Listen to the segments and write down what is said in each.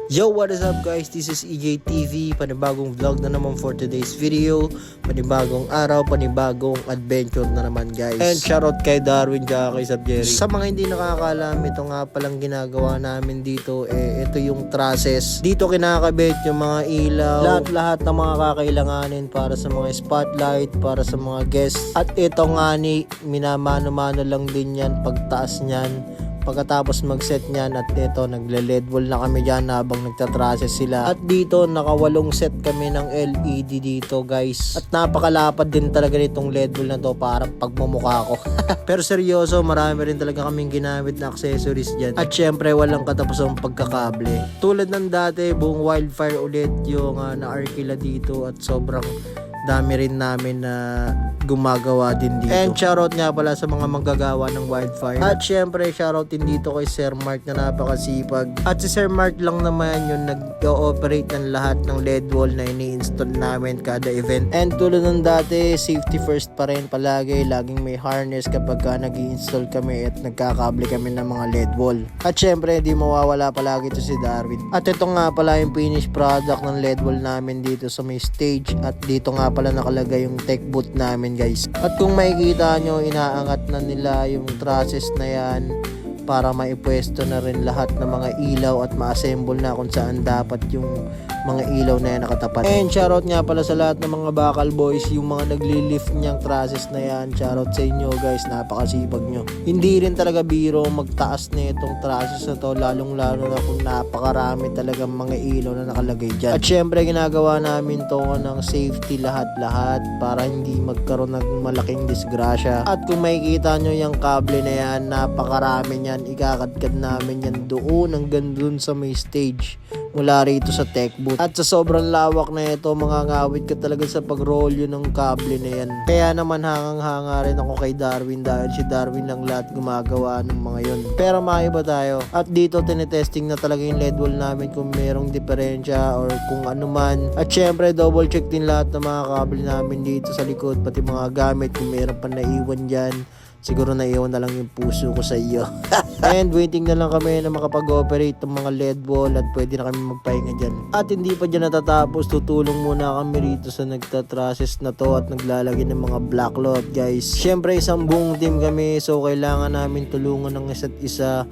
Yo, what is up guys? This is EJ TV. Panibagong vlog na naman for today's video. Panibagong araw, panibagong adventure na naman guys. And shoutout kay Darwin tsaka kay Sabjeri. Sa mga hindi nakakaalam, ito nga palang ginagawa namin dito. Ito yung trusses. Dito kinakabit yung mga ilaw. Lahat ng mga kakailanganin para sa mga spotlight, para sa mga guests. At ito nga ni, minamano-mano lang din yan pagtaas niyan. Pagkatapos mag-set niyan at ito nagle-LED wall na kami dyan habang nagtatrases sila. At dito nakawalong set kami ng LED dito guys. At napakalapad din talaga nitong LED wall na to para pagmumukha ko. Pero seryoso, marami rin talaga kaming ginamit na accessories dyan. At syempre walang katapusang pagkakable. Tulad ng dati, buong wildfire ulit yung na-arkila dito at sobrang dami rin namin na gumagawa din dito. And shoutout nga pala sa mga manggagawa ng wildfire. At syempre shoutout din dito kay Sir Mark na napakasipag. At si Sir Mark lang naman yung nag-ooperate ng lahat ng LED wall na ini-install namin kada event. And tulad ng dati, safety first pa rin palagi. Laging may harness kapag nag-i-install kami at nagkakable kami ng mga LED wall. At syempre hindi mawawala palagi ito si Darwin. At ito nga pala yung finished product ng LED wall namin dito sa may stage. At dito nga pala nakalagay yung tech booth namin guys. At kung makikita nyo, inaangat na nila yung trusses na yan para maipwesto na rin lahat ng mga ilaw at ma-assemble na kung saan dapat yung mga ilaw na yan nakatapat. And shoutout nga pala sa lahat ng mga bakal boys, yung mga nagli-lift niyang trusses na yan. Shoutout sa inyo guys, napakasipag nyo. Hindi rin talaga biro magtaas na itong trusses na to, lalong lalo na kung napakarami talagang mga ilaw na nakalagay dyan. At syempre ginagawa namin to ng safety lahat-lahat para hindi magkaroon ng malaking disgrasya. At kung makikita nyo yung kable na yan, napakarami yan, ikakadkad namin yan doon hanggang dun sa may stage mula rito sa tech booth. At sa sobrang lawak na ito, mangangawit ka talaga sa pagrolyo ng kable na yan. Kaya naman hangang-hanga rin ako kay Darwin dahil si Darwin lang lahat gumagawa ng mga yon. Pero maiba tayo. At dito tinetesting na talaga yung LED wall namin kung merong diferensya or kung ano man. At syempre double check din lahat ng mga kable namin dito sa likod, pati mga gamit kung meron pa naiwan dyan. Siguro naiwan na lang yung puso ko sa iyo. And waiting na lang kami na makapag-operate ng mga LED wall at pwede na kami magpahinga dyan. At hindi pa dyan natatapos, tutulong muna kami rito sa nagtatrases na to at naglalagay ng mga black lot guys. Syempre isang buong team kami, so kailangan namin tulungan ng isa't isa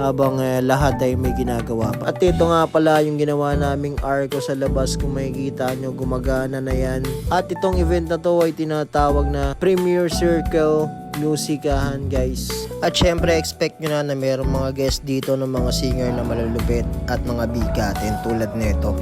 habang lahat ay may ginagawa pa. At ito nga pala yung ginawa naming arco sa labas, kung makikita nyo gumagana na yan. At itong event na to ay tinatawag na Premier Circle Musikahan guys. At syempre expect nyo na mayroong mga guest dito ng mga singer na malalupit at mga bigatin tulad nito.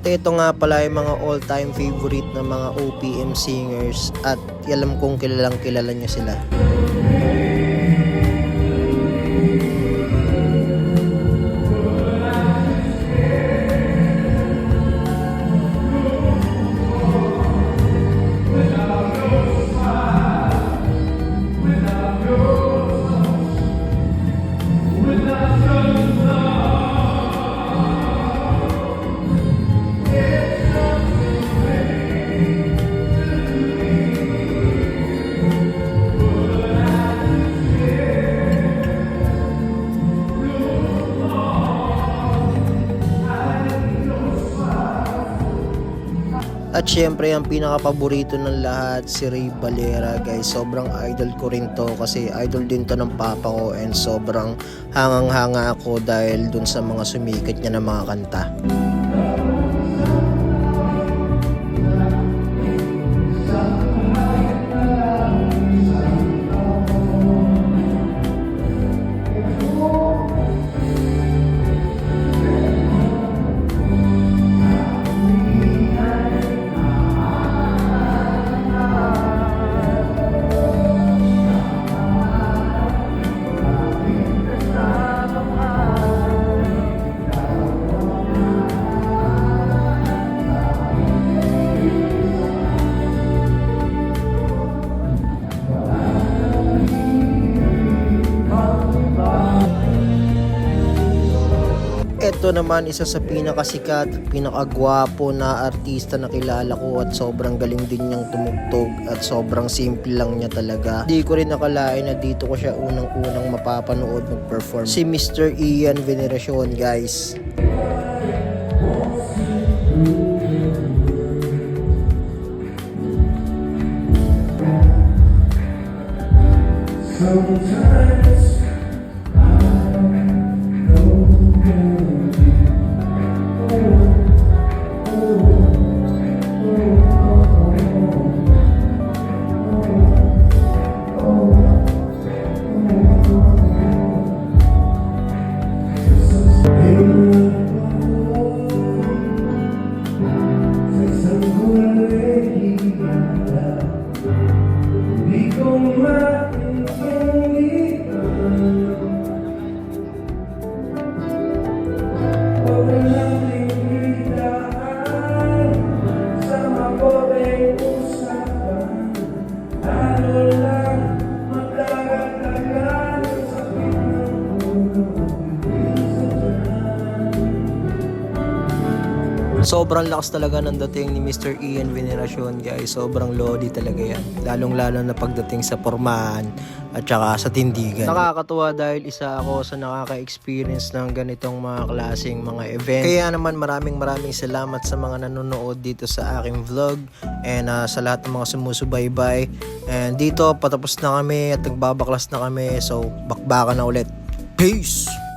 Ito nga pala yung mga all-time favorite na mga OPM singers at alam kong kilalang kilala niya sila. At syempre ang pinaka-paborito ng lahat, si Ray Valera guys. Sobrang idol ko rin to kasi idol din to ng papa ko and sobrang hangang-hanga ako dahil dun sa mga sumikat niya na mga kanta. ito naman isa sa pinakasikat at pinakagwapo na artista na kilala ko at sobrang galing din niyang tumugtog at sobrang simple lang niya talaga. Di ko rin nakalain na dito ko siya unang-unang mapapanood mag-perform. Si Mr. Ian Veneracion, guys. Sometimes Sobrang lakas talaga ng dating ni Mr. Ian Veneracion, guys. Sobrang lodi talaga yan. Lalong-lalo na pagdating sa pormahan at saka sa tindigan. Nakakatuwa dahil isa ako sa nakaka-experience ng ganitong mga klaseng mga event. Kaya naman maraming salamat sa mga nanonood dito sa aking vlog and sa lahat ng mga sumusubaybay. And dito patapos na kami at nagbabaklas na kami. So bakbakan na ulit. Peace!